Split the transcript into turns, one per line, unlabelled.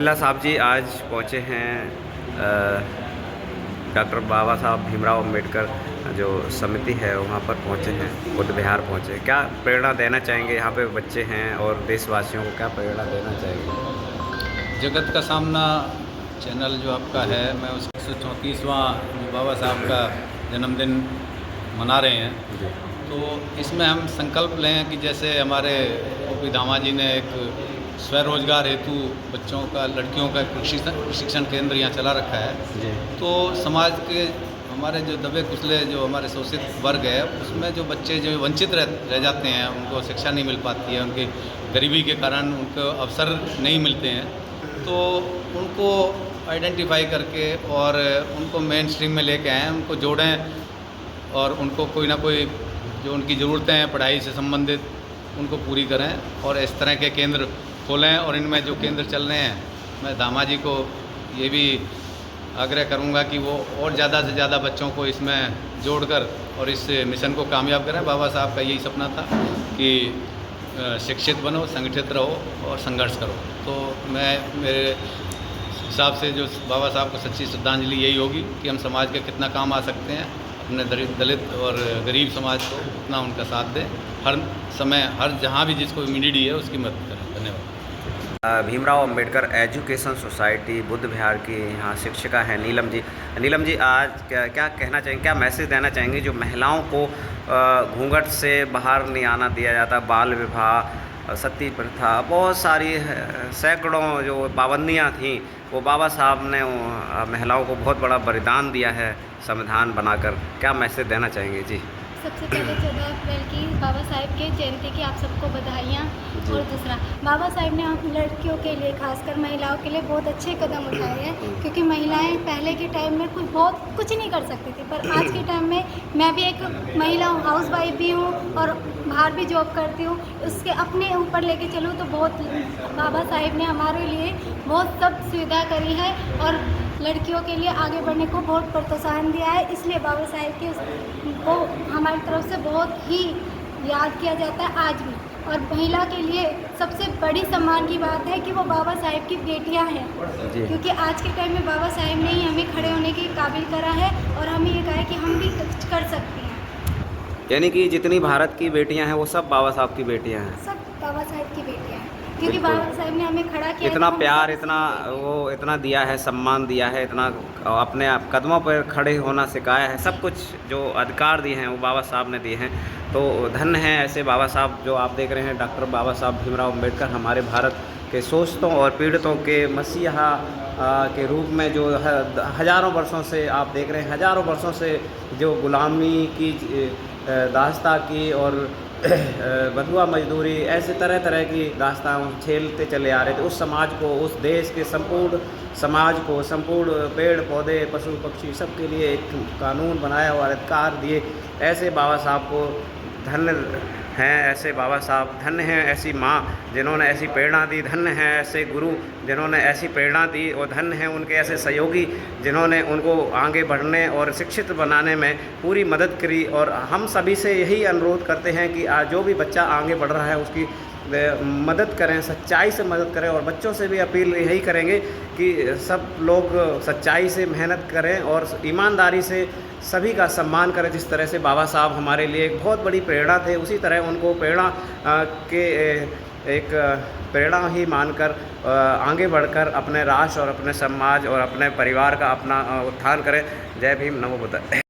बिरला साहब जी आज पहुँचे हैं डॉक्टर बाबा साहब भीमराव अम्बेडकर जो समिति है वहाँ पर पहुँचे हैं, बुद्ध विहार पहुँचे। क्या प्रेरणा देना चाहेंगे, यहाँ पे बच्चे हैं और देशवासियों को क्या प्रेरणा देना चाहेंगे?
जगत का सामना चैनल जो आपका है, मैं उसका 134वां बाबा साहब का जन्मदिन मना रहे हैं। तो इसमें हम संकल्प लें कि जैसे हमारे ओपी धामा जी ने एक स्वरोजगार हेतु बच्चों का, लड़कियों का प्रशिक्षण केंद्र यहाँ चला रखा है। तो समाज के हमारे जो दबे कुचले जो हमारे शोषित वर्ग है, उसमें जो बच्चे जो वंचित रह जाते हैं, उनको शिक्षा नहीं मिल पाती है, उनकी गरीबी के कारण उनको अवसर नहीं मिलते हैं, तो उनको आइडेंटिफाई करके और उनको मेन स्ट्रीम में लेके आएँ, उनको जोड़ें और उनको कोई ना कोई जो उनकी ज़रूरतें हैं पढ़ाई से संबंधित उनको पूरी करें और इस तरह के केंद्र खोलें। और इनमें जो केंद्र चल रहे हैं, मैं धामा जी को ये भी आग्रह करूंगा कि वो और ज़्यादा से ज़्यादा बच्चों को इसमें जोड़कर और इस मिशन को कामयाब करें। बाबा साहब का यही सपना था कि शिक्षित बनो, संगठित रहो और संघर्ष करो। तो मेरे हिसाब से जो बाबा साहब को सच्ची श्रद्धांजलि यही होगी कि हम समाज के कितना काम आ सकते हैं, अपने दलित और गरीब समाज को उतना उनका साथ दें, हर समय हर जहाँ भी जिसको इम्यूनिटी है उसकी मदद करें। धन्यवाद।
भीमराव अम्बेडकर एजुकेशन सोसाइटी बुद्ध विहार की यहाँ शिक्षिका हैं नीलम जी। नीलम जी आज क्या कहना चाहेंगे, क्या मैसेज देना चाहेंगे जो महिलाओं को घूंघट से बाहर नहीं आना दिया जाता, बाल विवाह, सती प्रथा, बहुत सारी सैकड़ों जो पाबंदियाँ थीं, वो बाबा साहब ने महिलाओं को बहुत बड़ा बलिदान दिया है संविधान बनाकर। क्या मैसेज देना चाहेंगे जी?
सबसे पहले 14 अप्रैल की बाबा साहेब के जयंती की आप सबको बधाइयाँ। और दूसरा, बाबा साहेब ने हम लड़कियों के लिए, खासकर महिलाओं के लिए बहुत अच्छे कदम उठाए हैं, क्योंकि महिलाएं पहले के टाइम में कुछ नहीं कर सकती थी, पर आज के टाइम में मैं भी एक महिला हूँ, हाउस वाइफ भी हूँ और बाहर भी जॉब करती हूँ। उसके अपने ऊपर लेके चलूँ तो बहुत बाबा साहेब ने हमारे लिए बहुत सब सुविधा करी है और लड़कियों के लिए आगे बढ़ने को बहुत प्रोत्साहन दिया है। इसलिए बाबा साहेब के को हमारी तरफ से बहुत ही याद किया जाता है आज भी। और महिला के लिए सबसे बड़ी सम्मान की बात है कि वो बाबा साहेब की बेटियां हैं, क्योंकि आज के टाइम में बाबा साहेब ने ही हमें खड़े होने के काबिल करा है और हमें ये कहा है कि हम भी कुछ कर सकते हैं।
यानी कि जितनी भारत की बेटियां हैं वो सब बाबा साहब की बेटियां हैं,
सब बाबा साहेब की बेटियां हैं, क्योंकि बाबा साहेब ने हमें खड़ा किया,
इतना प्यार, इतना दिया है, सम्मान दिया है, इतना अपने आप कदमों पर खड़े होना सिखाया है, सब कुछ जो अधिकार दिए हैं वो बाबा साहब ने दिए हैं। तो धन्य हैं ऐसे बाबा साहब जो आप देख रहे हैं, डॉक्टर बाबा साहब भीमराव अम्बेडकर हमारे भारत के शोषितों और पीड़ितों के मसीहा के रूप में जो हज़ारों वर्षों से आप देख रहे हैं, हज़ारों वर्षों से जो गुलामी की दास्ता की और बंधुआ मजदूरी, ऐसे तरह तरह की दास्तान झेलते चले आ रहे थे, उस समाज को, उस देश के संपूर्ण समाज को, संपूर्ण पेड़ पौधे, पशु पक्षी, सबके लिए एक कानून बनाया और अधिकार दिए। ऐसे बाबा साहब को धन्य हैं, ऐसे बाबा साहब धन्य हैं, ऐसी माँ जिन्होंने ऐसी प्रेरणा दी, धन्य हैं ऐसे गुरु जिन्होंने ऐसी प्रेरणा दी, और धन्य हैं उनके ऐसे सहयोगी जिन्होंने उनको आगे बढ़ने और शिक्षित बनाने में पूरी मदद करी। और हम सभी से यही अनुरोध करते हैं कि आज जो भी बच्चा आगे बढ़ रहा है उसकी मदद करें, सच्चाई से मदद करें, और बच्चों से भी अपील यही करेंगे कि सब लोग सच्चाई से मेहनत करें और ईमानदारी से सभी का सम्मान करें। जिस तरह से बाबा साहब हमारे लिए एक बहुत बड़ी प्रेरणा थे, उसी तरह उनको प्रेरणा ही मानकर आगे बढ़कर अपने राष्ट्र और अपने समाज और अपने परिवार का अपना उत्थान करें। जय भीम, नमो बुद्धाय।